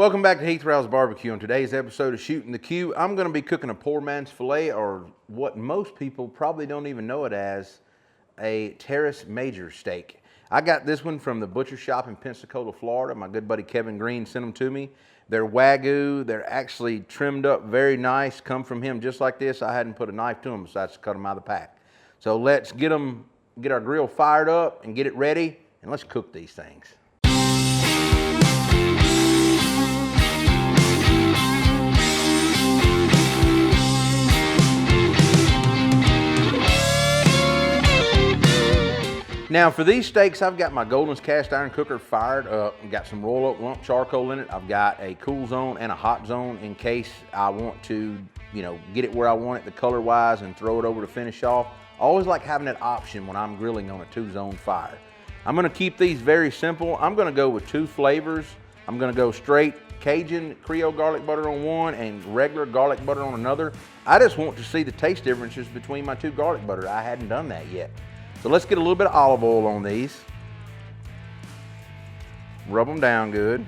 Welcome back to Heath Riles BBQ. On today's episode of Shooting the Q, I'm going to be cooking a poor man's filet, or what most people probably don't even know it as, a Teres Major steak. I got this one from the Butcher Shoppe in Pensacola, Florida. My good buddy Kevin Green sent them to me. They're Wagyu. They're actually trimmed up very nice. Come from him just like this. I hadn't put a knife to them besides to cut them out of the pack. So let's get our grill fired up and get it ready, and let's cook these things. Now for these steaks, I've got my Golden's cast iron cooker fired up. I've got some roll up lump charcoal in it. I've got a cool zone and a hot zone in case I want to, get it where I want it, the color wise, and throw it over to finish off. I always like having that option when I'm grilling on a 2-zone fire. I'm gonna keep these very simple. I'm gonna go with 2 flavors. I'm gonna go straight Cajun Creole garlic butter on one and regular garlic butter on another. I just want to see the taste differences between my 2 garlic butter. I hadn't done that yet. So let's get a little bit of olive oil on these. Rub them down good.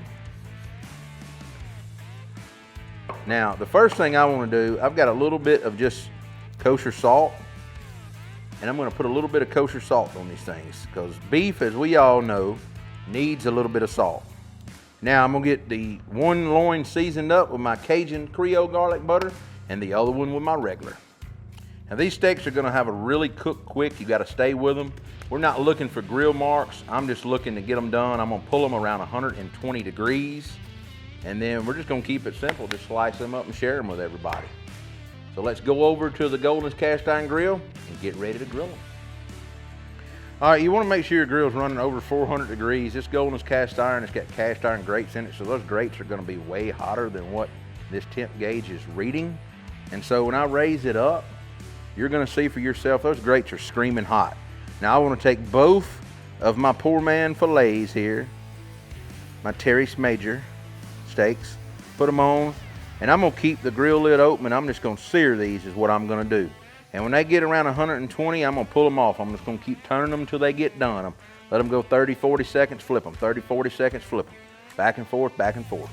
Now, the first thing I want to do, I've got a little bit of just kosher salt, and I'm going to put a little bit of kosher salt on these things because beef, as we all know, needs a little bit of salt. Now, I'm going to get the one loin seasoned up with my Cajun Creole garlic butter and the other one with my regular. Now these steaks are gonna have a really cook quick. You gotta stay with them. We're not looking for grill marks. I'm just looking to get them done. I'm gonna pull them around 120 degrees, and then we're just gonna keep it simple. Just slice them up and share them with everybody. So let's go over to the Golden's cast iron grill and get ready to grill them. All right, you wanna make sure your grill's running over 400 degrees. This Golden's cast iron, it's got cast iron grates in it, so those grates are gonna be way hotter than what this temp gauge is reading. And so when I raise it up, you're gonna see for yourself, those grates are screaming hot. Now I wanna take both of my poor man fillets here, my Teres Major steaks, put them on, and I'm gonna keep the grill lid open, and I'm just gonna sear these is what I'm gonna do. And when they get around 120, I'm gonna pull them off. I'm just gonna keep turning them until they get done. Let them go 30, 40 seconds, flip them. 30, 40 seconds, flip them. Back and forth, back and forth.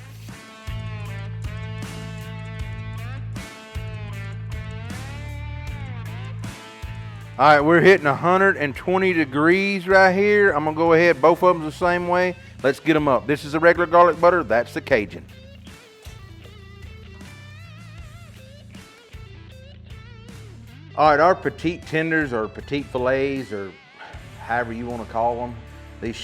All right, we're hitting 120 degrees right here. I'm gonna go ahead, both of them the same way. Let's get them up. This is the regular garlic butter, that's the Cajun. All right, our petite tenders or petite fillets, or however you wanna call them, these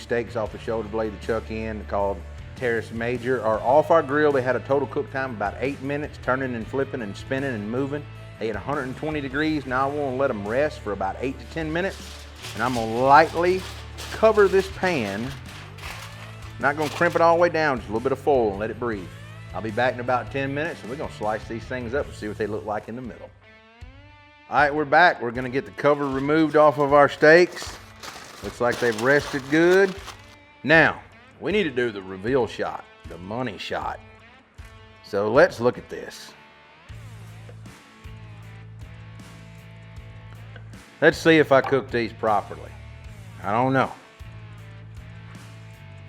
steaks off the shoulder blade to chuck in, called Teres Major, are off our grill. They had a total cook time of about 8 minutes, turning and flipping and spinning and moving. They at 120 degrees. Now I want to let them rest for about 8 to 10 minutes. And I'm going to lightly cover this pan. Not going to crimp it all the way down, just a little bit of foil and let it breathe. I'll be back in about 10 minutes, and we're going to slice these things up and see what they look like in the middle. All right, we're back. We're going to get the cover removed off of our steaks. Looks like they've rested good. Now, we need to do the reveal shot, the money shot. So let's look at this. Let's see if I cook these properly. I don't know.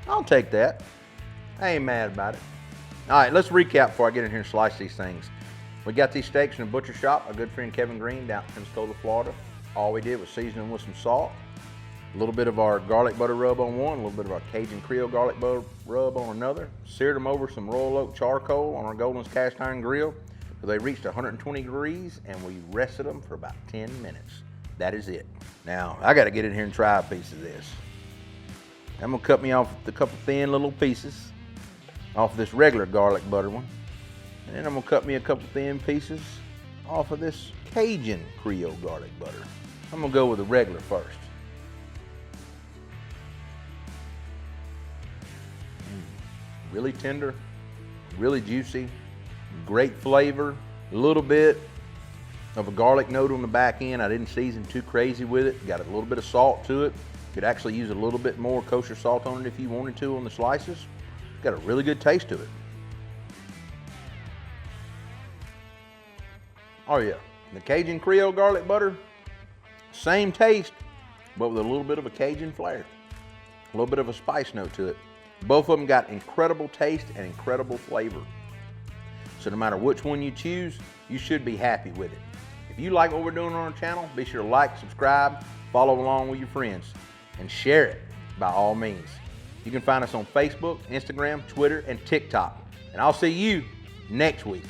I'll take that. I ain't mad about it. All right, let's recap before I get in here and slice these things. We got these steaks in a Butcher Shoppe, our good friend Kevin Green down in Pensacola, Florida. All we did was season them with some salt, a little bit of our garlic butter rub on one, a little bit of our Cajun Creole garlic butter rub on another. Seared them over some royal oak charcoal on our Golden's cast iron grill. So they reached 120 degrees, and we rested them for about 10 minutes. That is it. Now, I gotta get in here and try a piece of this. I'm gonna cut me off a couple thin little pieces off this regular garlic butter one. And then I'm gonna cut me a couple thin pieces off of this Cajun Creole garlic butter. I'm gonna go with the regular first. Really tender, really juicy, great flavor, a little bit of a garlic note on the back end. I didn't season too crazy with it. Got a little bit of salt to it. Could actually use a little bit more kosher salt on it if you wanted to on the slices. Got a really good taste to it. Oh yeah, the Cajun Creole garlic butter, same taste, but with a little bit of a Cajun flair. A little bit of a spice note to it. Both of them got incredible taste and incredible flavor. So no matter which one you choose, you should be happy with it. If you like what we're doing on our channel, be sure to like, subscribe, follow along with your friends, and share it by all means. You can find us on Facebook, Instagram, Twitter, and TikTok. And I'll see you next week.